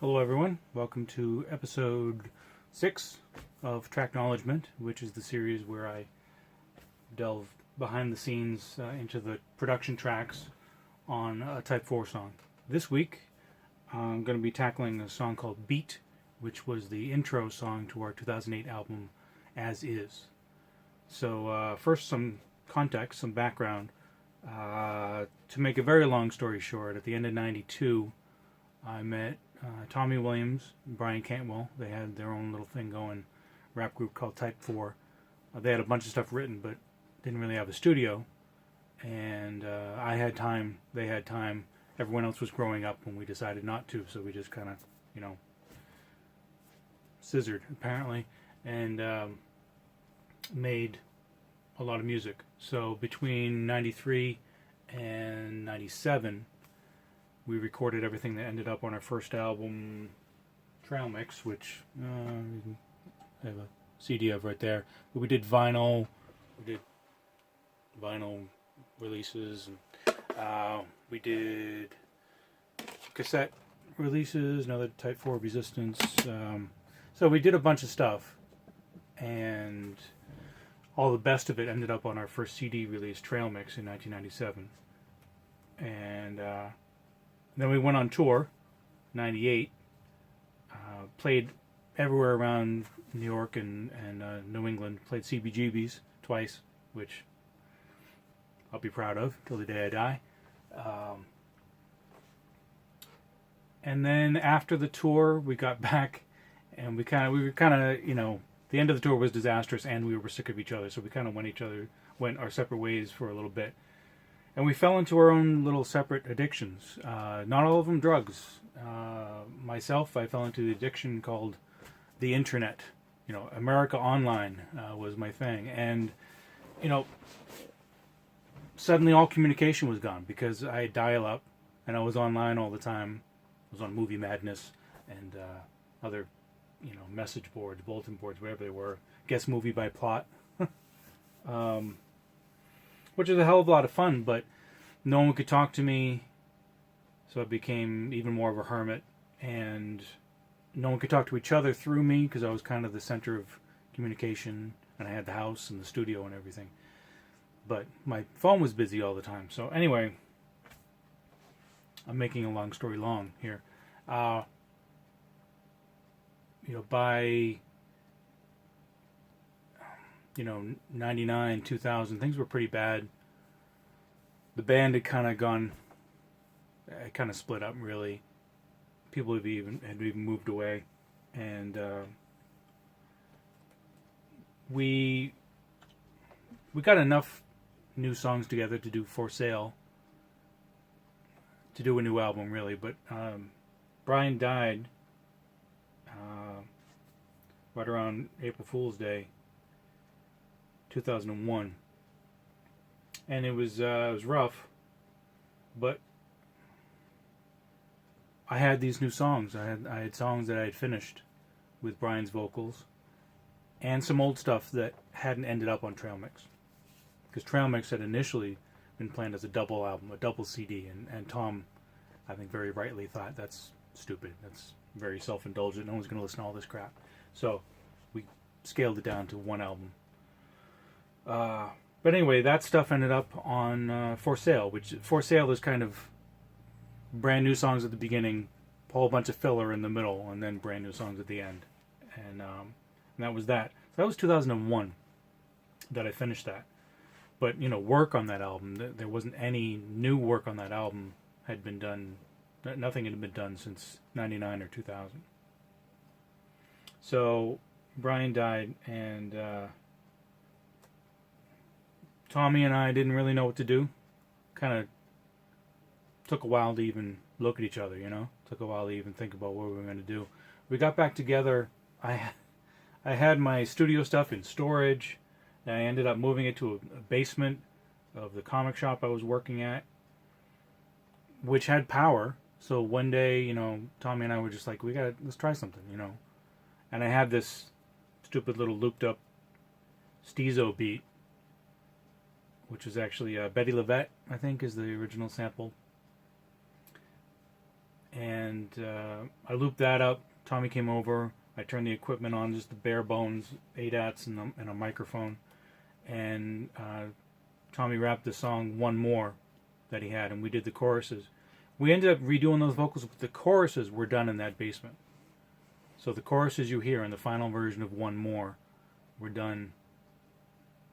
Hello, everyone. Welcome to episode 6 of Tracknowledgement, which is the series where I delve behind the scenes into the production tracks on a Type 4 song. This week, I'm going to be tackling a song called Beat, which was the intro song to our 2008 album, As Is. So, first, some context, some background. To make a very long story short, at the end of '92, I met Tommy Williams and Brian Cantwell. They had their own little thing going, rap group called Type 4. They had a bunch of stuff written, but didn't really have a studio. And I had time, they had time. Everyone else was growing up when we decided not to, so we just kind of, scissored, apparently, and made a lot of music. So between 93 and 97, we recorded everything that ended up on our first album, Trail Mix, which I have a CD of right there. But we did vinyl releases, and we did cassette releases, another Type 4 Resistance. So we did a bunch of stuff, and all the best of it ended up on our first CD release, Trail Mix, in 1997. And then we went on tour, 98, played everywhere around New York and New England, played CBGB's twice, which I'll be proud of till the day I die. And then after the tour, we got back, and we were kind of, the end of the tour was disastrous, and we were sick of each other, so we kind of went our separate ways for a little bit. And we fell into our own little separate addictions. Not all of them drugs. Myself, I fell into the addiction called the internet. America Online was my thing. And, suddenly all communication was gone because I had dial-up and I was online all the time. I was on Movie Madness and other, message boards, bulletin boards, whatever they were. Guess Movie by Plot. Which is a hell of a lot of fun, but no one could talk to me, so I became even more of a hermit, and no one could talk to each other through me, because I was kind of the center of communication, and I had the house and the studio and everything. But my phone was busy all the time. So anyway, I'm making a long story long here. By 99, 2000, things were pretty bad. The band had kind of split up, really. People had even moved away, and we got enough new songs together to do For Sale, to do a new album, really. But Brian died right around April Fool's Day, 2001, and it was rough, but I had these new songs. I had songs that I had finished with Brian's vocals, and some old stuff that hadn't ended up on Trail Mix, because Trail Mix had initially been planned as a double album, a double CD, and Tom, I think very rightly, thought that's stupid. That's very self-indulgent. No one's going to listen to all this crap. So we scaled it down to one album. But anyway, that stuff ended up on For Sale, which For Sale is kind of brand new songs at the beginning, a whole bunch of filler in the middle, and then brand new songs at the end. And that was that. So that was 2001 that I finished that. But, work on that album, there wasn't any new work on that album had been done. Nothing had been done since 99 or 2000. So Brian died, and Tommy and I didn't really know what to do. Kind of took a while to even look at each other, Took a while to even think about what we were going to do. We got back together. I had my studio stuff in storage, and I ended up moving it to a basement of the comic shop I was working at, which had power. So one day, Tommy and I were just like, let's try something, And I had this stupid little looped up Steezo beat, which is actually Betty LaVette, I think, is the original sample. and I looped that up. Tommy came over. I turned the equipment on, just the bare bones ADATs and a microphone, and Tommy rapped the song "One More" that he had, and we did the choruses. We ended up redoing those vocals, but the choruses were done in that basement. So the choruses you hear in the final version of "One More" were done.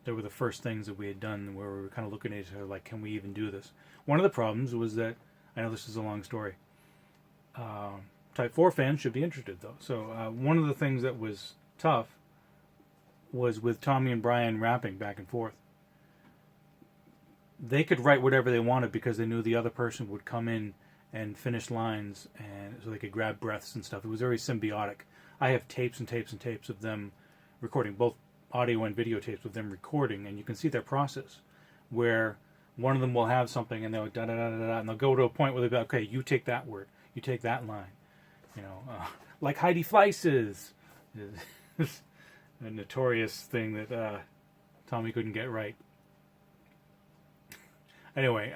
They were the first things that we had done where we were kind of looking at each other like, can we even do this? One of the problems was that, I know this is a long story, Type 4 fans should be interested though. So one of the things that was tough was with Tommy and Brian rapping back and forth. They could write whatever they wanted because they knew the other person would come in and finish lines, and so they could grab breaths and stuff. It was very symbiotic. I have tapes and tapes and tapes of them recording, both audio and videotapes of them recording, and you can see their process where one of them will have something and they'll da da da da da, and they'll go to a point where they'll be like, okay, you take that word, you take that line, like Heidi Fleiss is a notorious thing that Tommy couldn't get right. Anyway,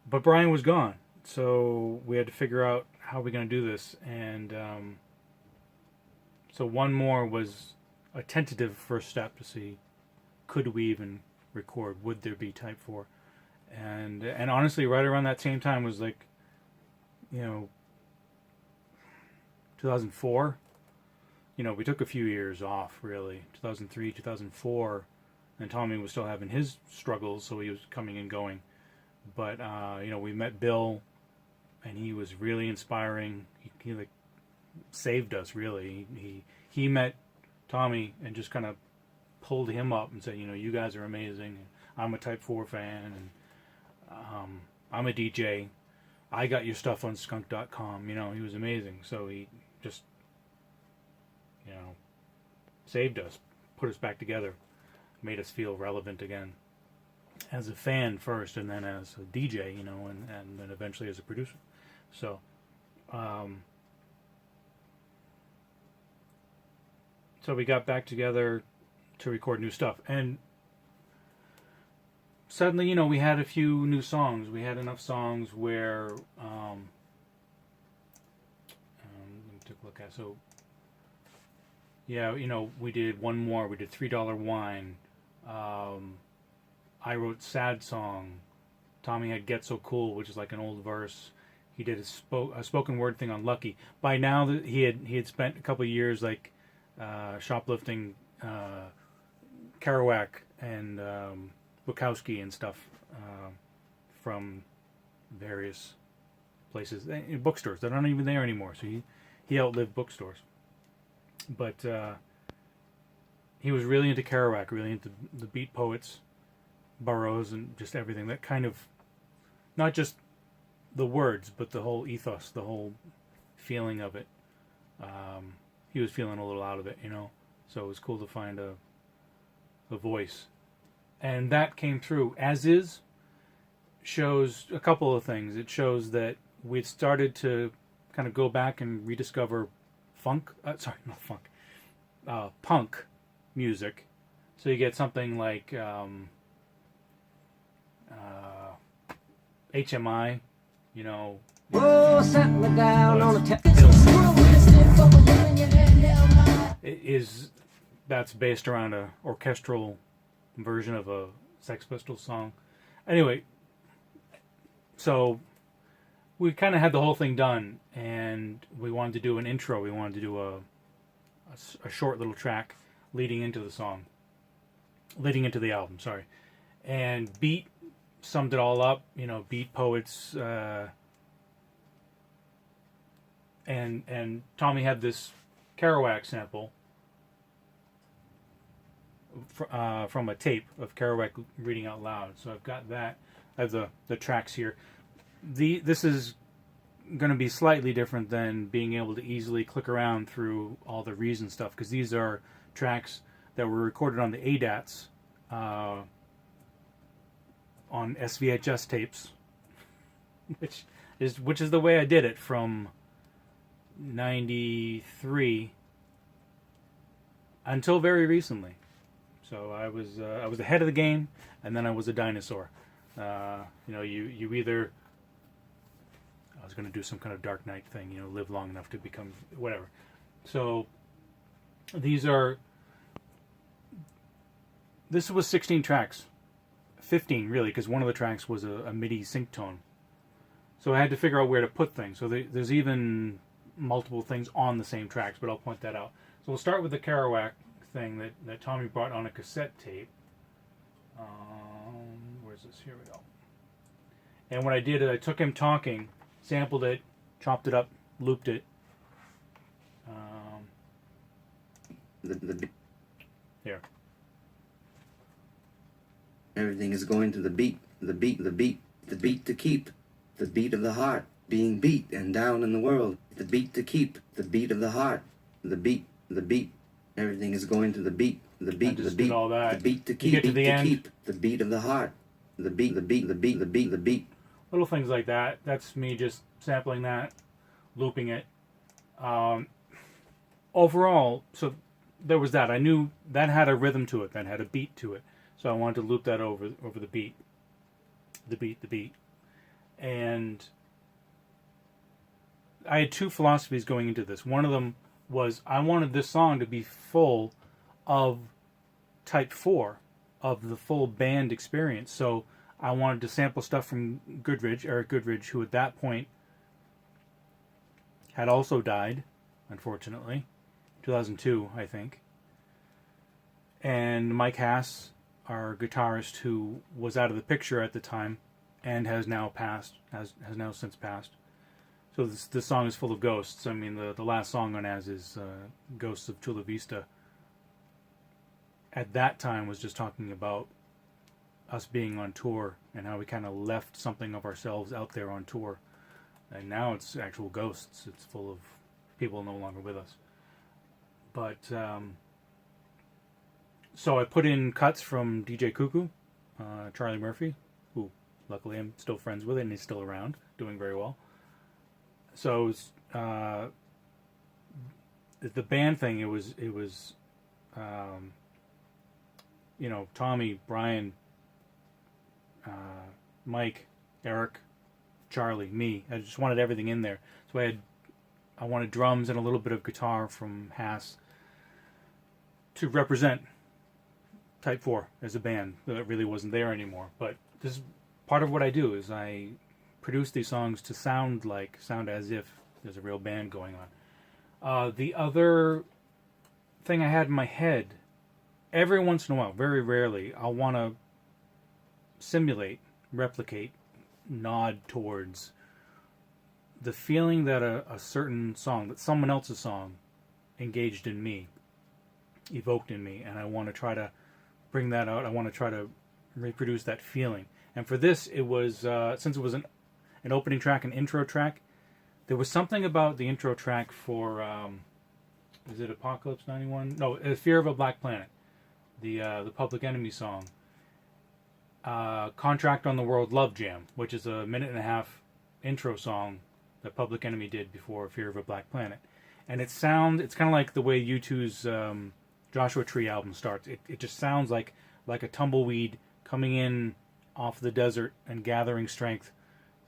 but Brian was gone, so we had to figure out how we're going to do this, and so One More was a tentative first step to see, could we even record, would there be Type 4, and honestly, right around that same time was like, 2004. We took a few years off, really, 2003, 2004. And Tommy was still having his struggles, so he was coming and going. But we met Bill, and he was really inspiring. He like saved us, really. He met Tommy and just kind of pulled him up and said, you guys are amazing. I'm a Type 4 fan, and I'm a DJ. I got your stuff on skunk.com. He was amazing. So he just saved us, put us back together. Made us feel relevant again as a fan first, and then as a DJ, and then eventually as a producer. So, so we got back together to record new stuff, and suddenly, we had a few new songs. We had enough songs where, let me take a look at. So, yeah, we did One More. We did $3 Wine. I wrote Sad Song. Tommy had Get So Cool, which is like an old verse. He did a spoken word thing on Lucky. By now, he had spent a couple of years like shoplifting Kerouac and Bukowski and stuff from various places, bookstores that aren't even there anymore. So he outlived bookstores. But he was really into Kerouac, really into the beat poets, Burroughs, and just everything. That kind of, not just the words, but the whole ethos, the whole feeling of it. He was feeling a little out of it, So it was cool to find a voice. And that came through. As Is shows a couple of things. It shows that we'd started to kind of go back and rediscover punk music. So you get something like HMI, Oh, sat me down on a that's based around a orchestral version of a Sex Pistols song. Anyway, so we kind of had the whole thing done, and we wanted to do an intro. We wanted to do a short little track leading into the album, sorry. And Beat summed it all up, Beat poets, and Tommy had this Kerouac sample from a tape of Kerouac reading out loud. So I've got that. I have the tracks here. This is going to be slightly different than being able to easily click around through all the reason stuff, because these are tracks that were recorded on the ADATs on SVHS tapes, which is the way I did it from 93 until very recently. So I was ahead of the game, and then I was a dinosaur. You either was going to do some kind of Dark Knight thing, you know, live long enough to become whatever. So this was 16 tracks, 15 really, because one of the tracks was a MIDI sync tone. So I had to figure out where to put things. So there's even multiple things on the same tracks, but I'll point that out. So we'll start with the Kerouac thing that Tommy brought on a cassette tape. Where's this? Here we go. And what I did is I took him talking, sampled it, chopped it up, looped it. Here. Everything is going to the beat, the beat, the beat, the beat to keep, the beat of the heart, being beat and down in the world, the beat to keep, the beat of the heart, the beat, the beat. Everything is going to the beat, the beat, the beat, all that. the beat to keep, You get to the beat to end. keep, the beat of the heart, the beat, the beat, the beat, the beat, the beat. Little things like that. That's me just sampling that, looping it. Overall, so there was that. I knew that had a rhythm to it, that had a beat to it. So I wanted to loop that over the beat. The beat. And I had two philosophies going into this. One of them was I wanted this song to be full of type 4, of the full band experience. So I wanted to sample stuff from Eric Goodridge, who at that point had also died, unfortunately. 2002, I think. And Mike Hass, our guitarist, who was out of the picture at the time and has now since passed. So this song is full of ghosts. I mean, the last song on As is Ghosts of Chula Vista. At that time was just talking about us being on tour and how we kind of left something of ourselves out there on tour. And now it's actual ghosts. It's full of people no longer with us. But so I put in cuts from DJ Cuckoo, Charlie Murphy, who luckily I'm still friends with and he's still around, doing very well. So the band thing, it was Tommy, Brian, Mike, Eric, Charlie, me. I just wanted everything in there. So I wanted drums and a little bit of guitar from Hass to represent Type 4 as a band that really wasn't there anymore. But this is part of what I do, is I produce these songs to sound as if there's a real band going on. The other thing I had in my head, every once in a while, very rarely, I'll want to simulate, replicate, nod towards the feeling that a certain song, that someone else's song engaged in me, evoked in me, and I want to try to bring that out. I want to try to reproduce that feeling. And for this, it was, since it was an opening track, an intro track, there was something about the intro track for, is it Apocalypse 91? No, Fear of a Black Planet, the Public Enemy song. Contract on the World Love Jam, which is a 1.5-minute intro song that Public Enemy did before Fear of a Black Planet. And it's kind of like the way U2's Joshua Tree album starts. It just sounds like a tumbleweed coming in off the desert and gathering strength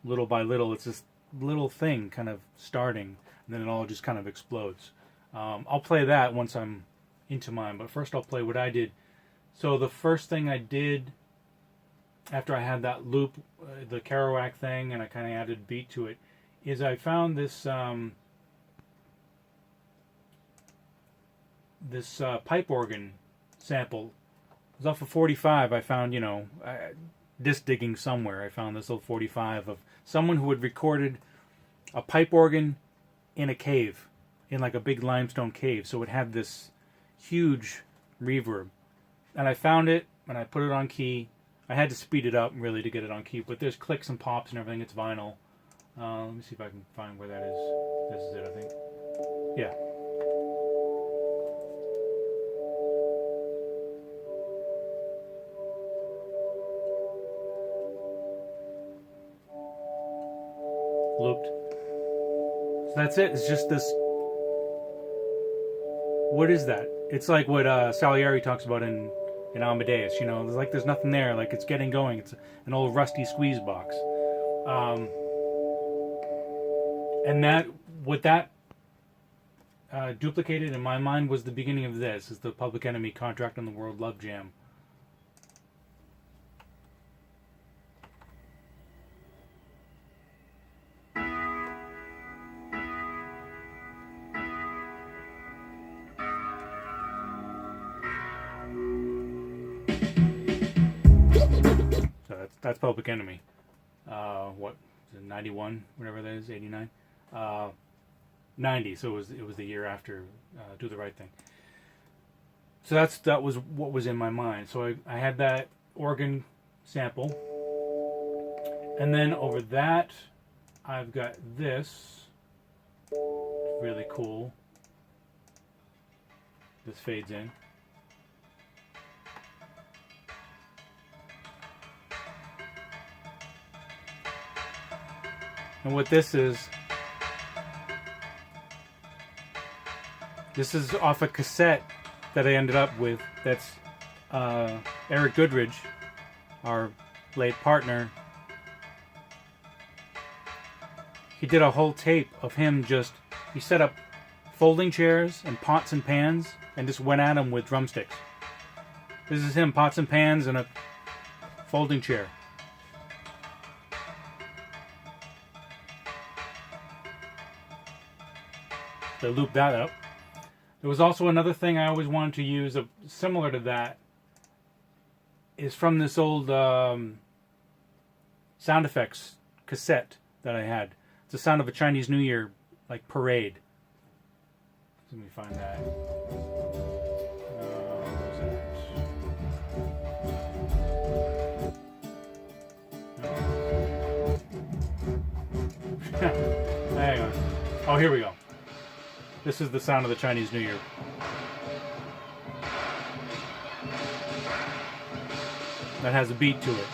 little by little. It's this little thing kind of starting, and then it all just kind of explodes. I'll play that once I'm into mine, but first I'll play what I did. So the first thing I did after I had that loop, the Kerouac thing, and I kind of added beat to it, is I found this pipe organ sample. It was off of 45. I found, disc digging somewhere. I found this little 45 of someone who had recorded a pipe organ in a cave, in like a big limestone cave. So it had this huge reverb. And I found it, and I put it on key. I had to speed it up, really, to get it on key. But there's clicks and pops and everything. It's vinyl. Let me see if I can find where that is. This is it, I think. Yeah. Looped. So that's it. It's just this. What is that? It's like what Salieri talks about in Amadeus. There's nothing there. Like, it's getting going. It's an old rusty squeeze box. And that, what that duplicated in my mind was the beginning of this, is the Public Enemy Contract on the World Love Jam. So that's Public Enemy. What, 91, whatever that is, 89? 90, so it was the year after Do the Right Thing. So that was what was in my mind. So I had that organ sample, and then over that I've got this. It's really cool. This fades in. And what this is off a cassette that I ended up with. That's Eric Goodridge, our late partner. He did a whole tape of him he set up folding chairs and pots and pans and just went at them with drumsticks. This is him, pots and pans and a folding chair. To loop that up. There was also another thing I always wanted to use, similar to that, is from this old sound effects cassette that I had. It's the sound of a Chinese New Year like parade. Let me find that. Hang on. Oh, here we go. This is the sound of the Chinese New Year. That has a beat to it.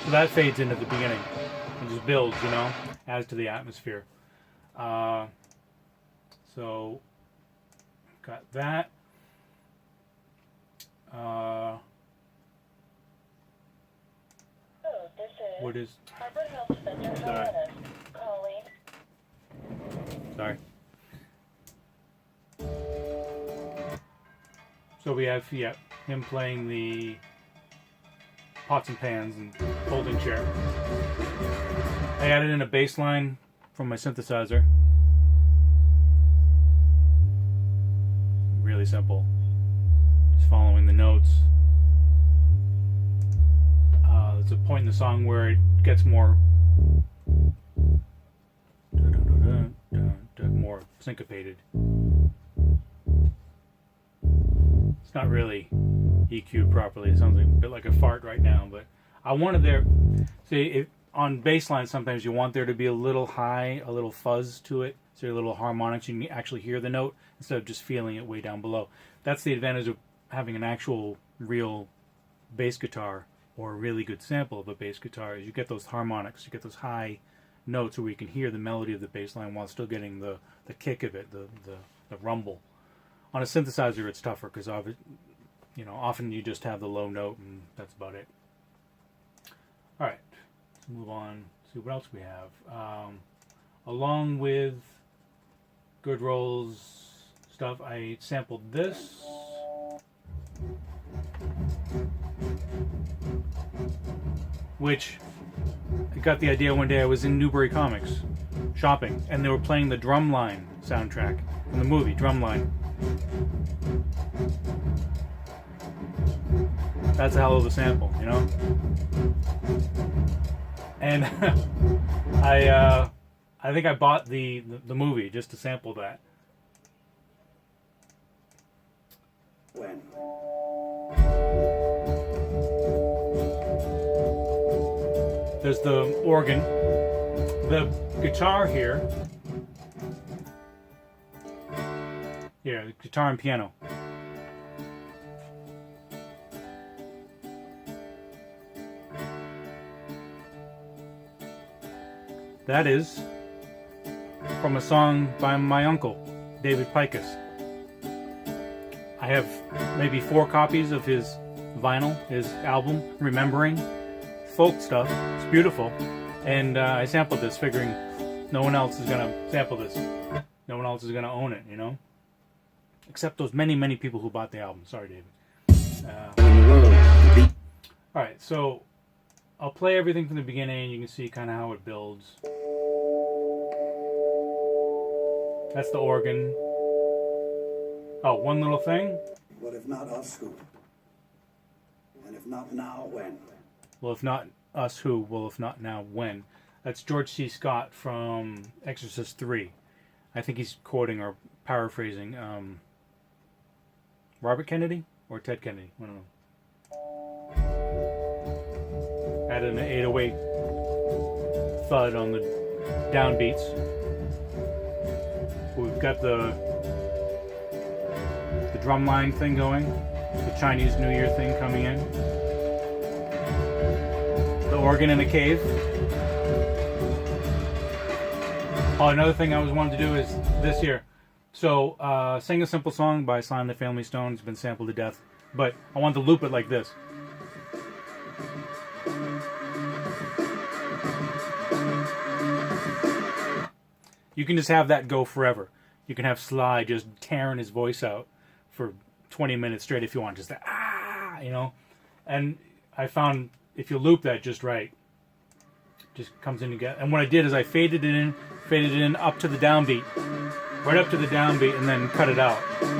So that fades in at the beginning and just builds, adds to the atmosphere. So, got that. What is... Sorry. So we have, him playing the pots and pans and folding chair. I added in a bass line from my synthesizer. Really simple. Just following the notes. There's a point in the song where it gets more syncopated. It's not really EQ'd properly. It sounds like a bit like a fart right now, but I wanted there. See, on bass line, sometimes you want there to be a little high, a little fuzz to it, so a little harmonics. You can actually hear the note instead of just feeling it way down below. That's the advantage of having an actual, real bass guitar, or a really good sample of a bass guitar, is you get those harmonics, you get those high notes where you can hear the melody of the bass line while still getting the kick of it, the rumble. On a synthesizer, it's tougher because often you just have the low note and that's about it. All right, let's move on. See what else we have. Along with Good Rolls stuff, I sampled this. Which I got the idea one day. I was in Newbury Comics shopping, and they were playing the Drumline soundtrack from the movie Drumline. That's a hell of a sample, And I think I bought the movie just to sample that. When? There's the organ, the guitar here, the guitar and piano. That is from a song by my uncle, David Pikus. I have maybe 4 copies of his vinyl, his album, Remembering. Folk stuff. It's beautiful. And I sampled this, figuring no one else is going to sample this. No one else is going to own it, you know? Except those many, many people who bought the album. Sorry, David. Alright, so I'll play everything from the beginning. You can see kind of how it builds. That's the organ. Oh, one little thing. What if not us, who? And if not now, when? Well, if not us, who? Well, if not now, when? That's George C. Scott from Exorcist 3. I think he's quoting or paraphrasing Robert Kennedy or Ted Kennedy. I don't know. Added an 808 thud on the downbeats. We've got the drumline thing going, the Chinese New Year thing coming in, the organ in a cave. Oh, another thing I was wanting to do is this here. So, Sing a Simple Song by Sly and the Family Stone has been sampled to death, but I want to loop it like this. You can just have that go forever. You can have Sly just tearing his voice out for 20 minutes straight if you want. Just that, you know? And I found if you loop that just right, just comes in together. And what I did is I faded it in up to the downbeat. Right up to the downbeat and then cut it out. It's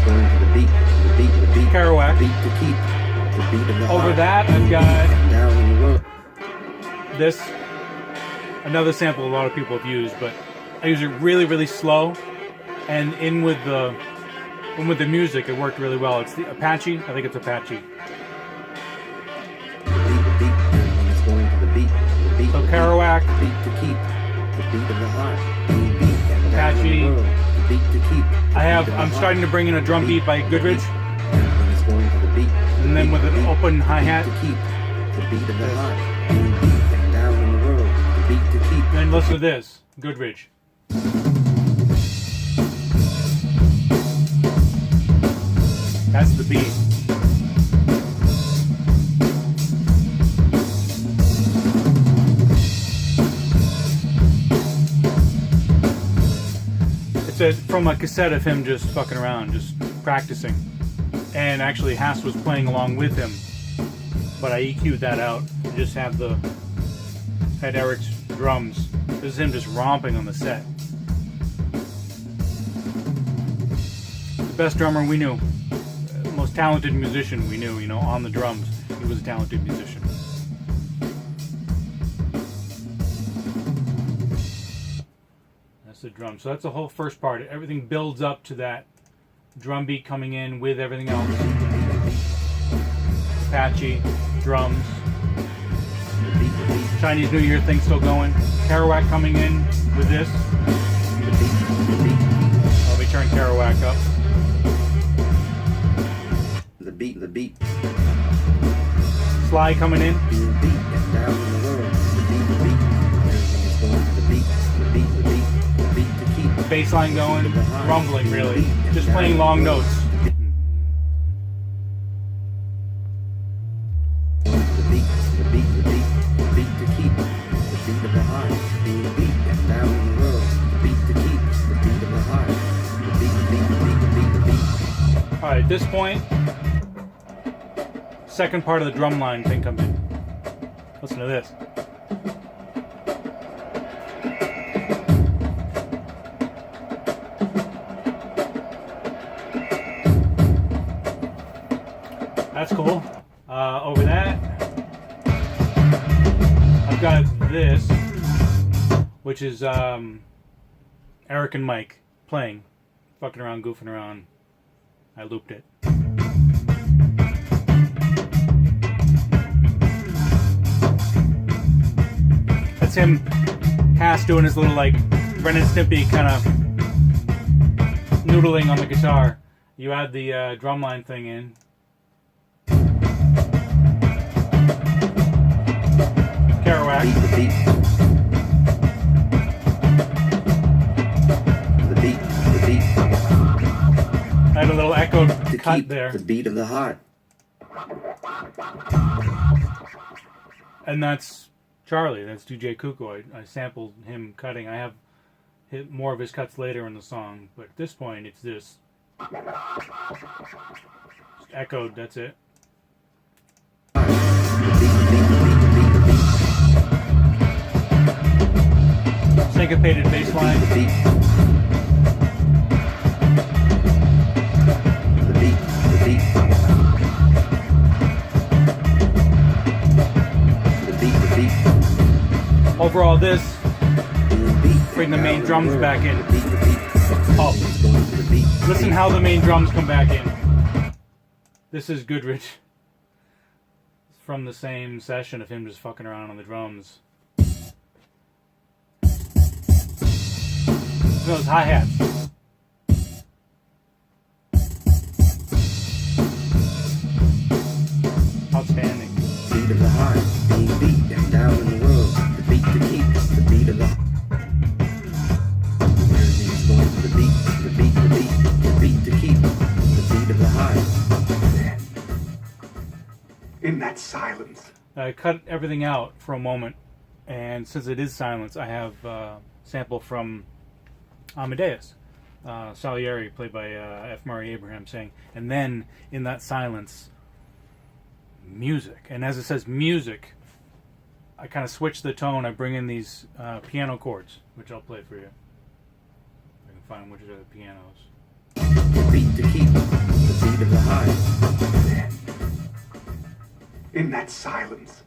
going to the beat, the beat, Kerouac. beat to keep, the beat of the Over heart. that I've got Down in the world. this, another sample a lot of people have used, but I use it really, really slow, and in with the music, it worked really well. It's the Apache. I think it's Apache. The beat, and it's going to the beat, the beat, So the Kerouac, beat, the beat to keep, the beat of the heart, being beat and down in Apache. the world, the beat to keep. I'm starting to bring in a drum beat by Goodrich, And it's going to the beat, and then with an open beat hi-hat. to keep, the beat of the heart, being beat and down in the world, the beat to keep. Then listen to this, Goodrich. That's the beat. It's from a cassette of him just fucking around, just practicing. And actually Haas was playing along with him, but I EQ'd that out and just had Eric's drums. This is him just romping on the set. The best drummer we knew. Most talented musician we knew, on the drums. He was a talented musician. That's the drum. So that's the whole first part. Everything builds up to that drum beat coming in with everything else. Apache, drums. Chinese New Year thing still going. Kerouac coming in with this. Let me turn Kerouac up. The beat, Sly coming in. being beat and down in the world, the beat, everything is going to the beat, the beat, the beat to keep. Bass line going, rumbling really. Just playing long notes. The beat, the beat, the beat to keep, the beat of the heart, being beat and down in the world, the beat to keep, the beat of the heart, the beat, the beat. Alright, at this point, second part of the drum line thing comes in. Listen to this. That's cool. Over that, I've got this, which is Eric and Mike playing, fucking around, goofing around. I looped it. That's him, Haas doing his little like Ren and Stimpy kind of noodling on the guitar. You add the drumline thing in. Kerouac. The beat, the beat. I had a little echo cut keep, there. the beat of the heart. And that's Charlie. That's DJ Kuko. I sampled him cutting. I have more of his cuts later in the song, but at this point, it's this. Just echoed, that's it. Syncopated bass line. The beat. The beat. The beat. The beat. The beat. Overall, this, Beat. bring the main drums back in. The beat. The beat. Oh, It's going to the beat. listen how the main drums come back in. This is Goodrich. It's from the same session of him just fucking around on the drums. Those hi-hats. Outstanding. Beat of the heart, being beat and down in the world. The beat to keep, the beat of the heart. Everything's going to the beat, the beat, the beat, the beat to keep, the beat of the heart. In that silence. I cut everything out for a moment, and since it is silence, I have a sample from Amadeus. Salieri, played by F. Murray Abraham, saying, and then in that silence, music. And as it says music, I kind of switch the tone. I bring in these piano chords, which I'll play for you. I can find which are the pianos. The beat to keep, the beat of the heart. In that silence.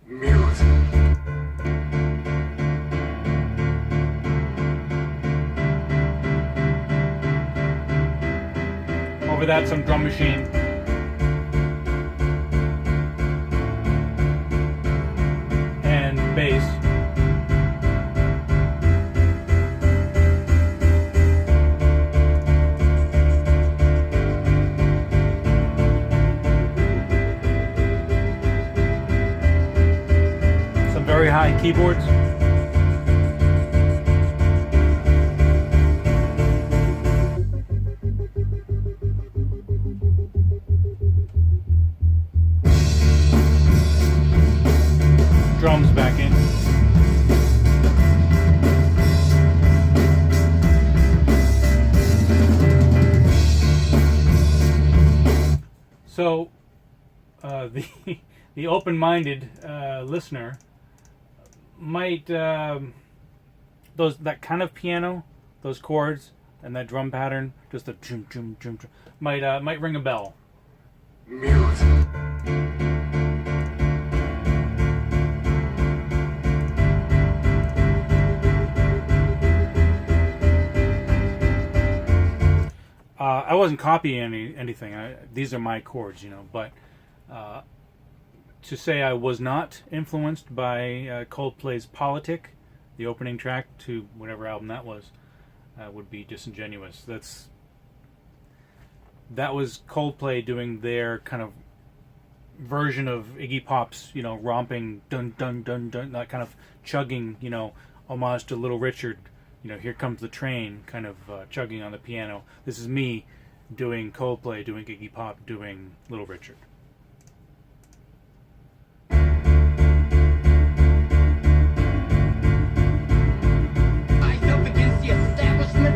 Music. Over that, some drum machine. And bass. Some very high keyboards. Drums back in. So, the open-minded listener might that kind of piano, those chords and that drum pattern, just a chum chum chum chum, might ring a bell. Music. I wasn't copying anything. These are my chords, But to say I was not influenced by Coldplay's "Politic," the opening track to whatever album that was, would be disingenuous. That was Coldplay doing their kind of version of Iggy Pop's, romping dun dun dun dun, that kind of chugging, homage to Little Richard. Here comes the train, kind of chugging on the piano. This is me doing Coldplay, doing Iggy Pop, doing Little Richard.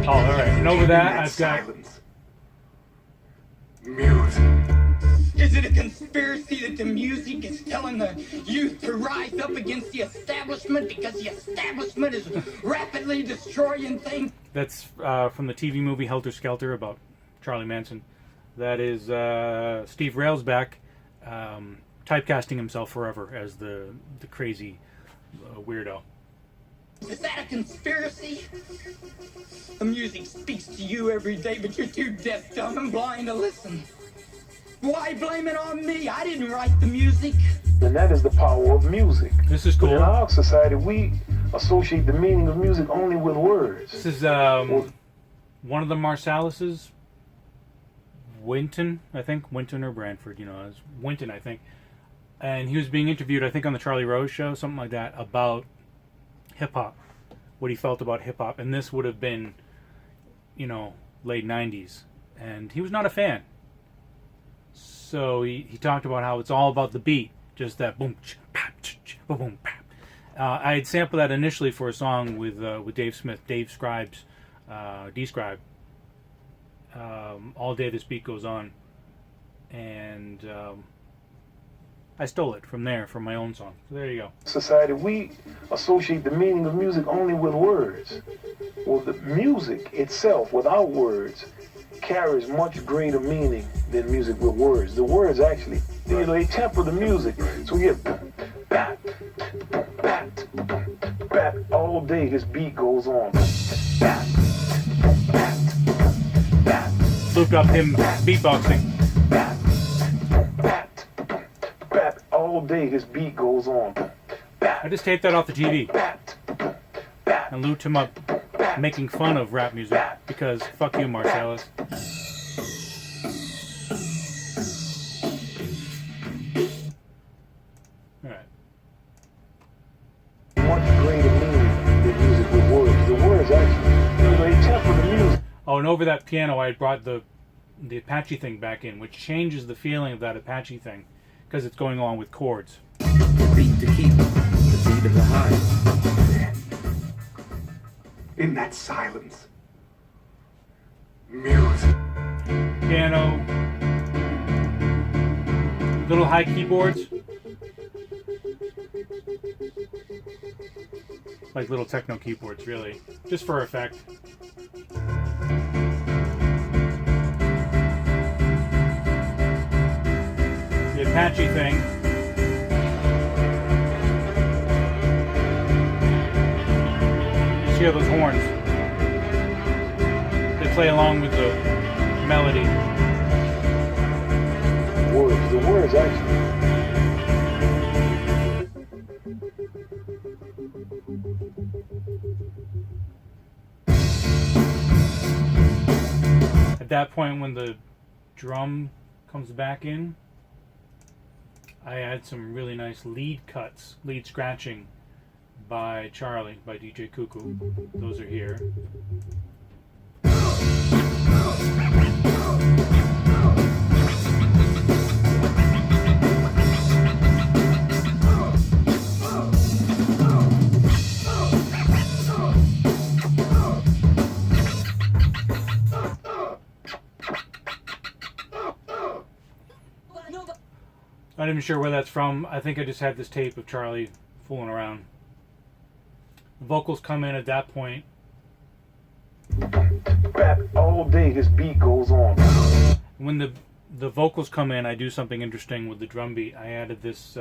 Oh, all right. And over that, I've got... Music. Is it a conspiracy that the music is telling the youth to rise up against the establishment because the establishment is rapidly destroying things? That's from the TV movie Helter Skelter about Charlie Manson. That is Steve Railsback typecasting himself forever as the crazy weirdo. Is that a conspiracy? The music speaks to you every day, but you're too deaf, dumb, and blind to listen. Why blame it on me? I didn't write the music. And that is the power of music. This is But in cool. our society, we associate the meaning of music only with words. This is one of the Marsalises, Winton, I think. Winton or Branford, it's Winton, I think. And he was being interviewed, I think, on the Charlie Rose show, something like that, about hip-hop, what he felt about hip-hop. And this would have been, late 90s. and he was not a fan. So he talked about how it's all about the beat, just that boom, pap, boom, pap. I had sampled that initially for a song with Dave Smith, Dave Scribes, D-Scribe. All Day This Beat Goes On, and I stole it from there, from my own song. So there you go. Society, we associate the meaning of music only with words. Well, the music itself, without words, carries much greater meaning than music with words. The words actually, they temper the music. So we get boom, bap, boom, bap, boom, bap. All day this beat goes on. Bap, boom, bap, boom, bap. Looped up him beatboxing. Bap, boom, bap, boom, bap. All day this beat goes on. Bap, I just taped that off the TV bap, boom, bap. and looped him up making fun of rap music because fuck you, Marcellus. Alright. Much greater meaning than music with words. The words actually, they temper the music. Oh, and over that piano I brought the Apache thing back in, which changes the feeling of that Apache thing because it's going along with chords. The beat to keep, the beat of the heart. In that silence, music. Piano, little high keyboards, like little techno keyboards, really, just for effect. The Apache thing. You see all those horns? They play along with the melody. Words. The words actually. At that point, when the drum comes back in, I add some really nice lead cuts, lead scratching by Charlie, by DJ Cuckoo. Those are here. Not even sure where that's from. I think I just had this tape of Charlie fooling around. The vocals come in at that point. Rap all day this beat goes on. When the vocals come in, I do something interesting with the drum beat. I added this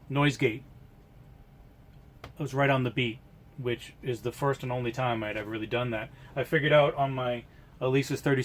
noise gate. It was right on the beat, which is the first and only time I'd ever really done that. I figured out on my Elisa's 36